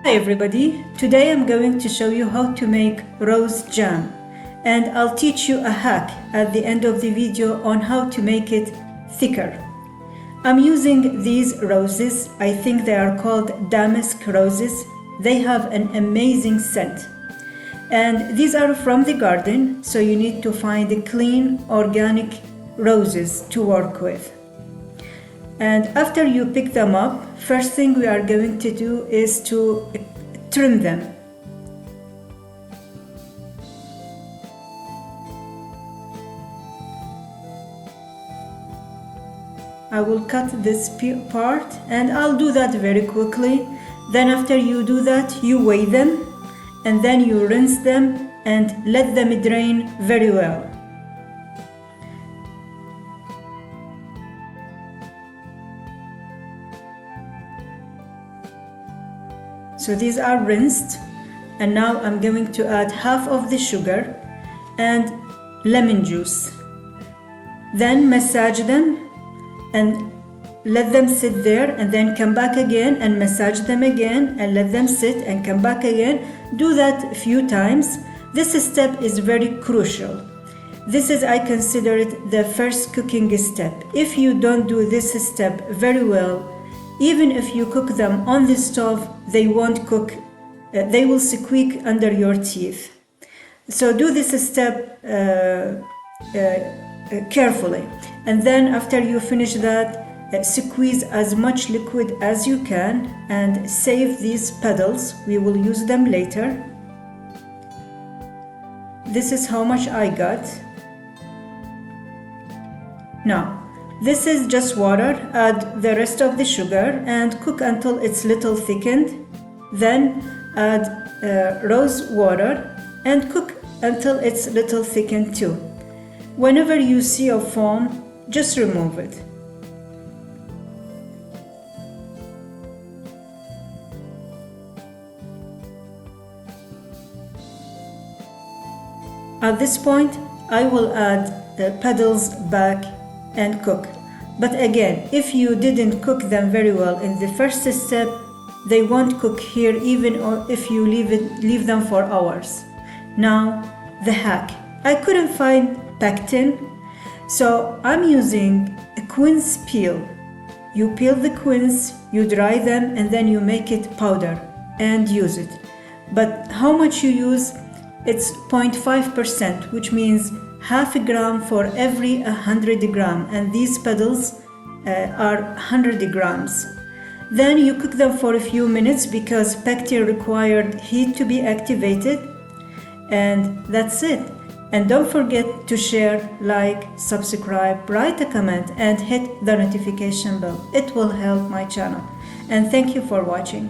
Hi everybody, today I'm going to show you how to make rose jam, and I'll teach you a hack at the end of the video on how to make it thicker. I'm using these roses. I think they are called Damask roses. They have an amazing scent, and these are from the garden, so you need to find clean organic roses to work with. And after you pick them up, first thing we are going to do is to trim them. I will cut this part, and I'll do that very quickly. Then after you do that, you weigh them, and then you rinse them and let them drain very well. So these are rinsed, and now I'm going to add half of the sugar and lemon juice. Then massage them and let them sit there, and then come back again and massage them again and let them sit and come back again. Do that a few times. This step is very crucial. This is, I consider it, the first cooking step. If you don't do this step very well, even if you cook them on the stove, they won't cook, they will squeak under your teeth. So do this step carefully. And then after you finish that, squeeze as much liquid as you can and save these petals. We will use them later. This is how much I got. Now, this is just water. Add the rest of the sugar and cook until it's little thickened. Then add rose water and cook until it's little thickened too. Whenever you see a foam, just remove it. At this point, I will add the petals back and cook. But again, if you didn't cook them very well in the first step, they won't cook here even if you leave them for hours. Now, the hack. I couldn't find pectin, so I'm using a quince peel. You peel the quince, you dry them, and then you make it powder and use it. But how much you use? It's 0.5%, which means half a gram for every 100 gram, and these petals are 100 grams. Then you cook them for a few minutes because pectin required heat to be activated, and that's it. And don't forget to share, like, subscribe, write a comment, and hit the notification bell. It will help my channel. And thank you for watching.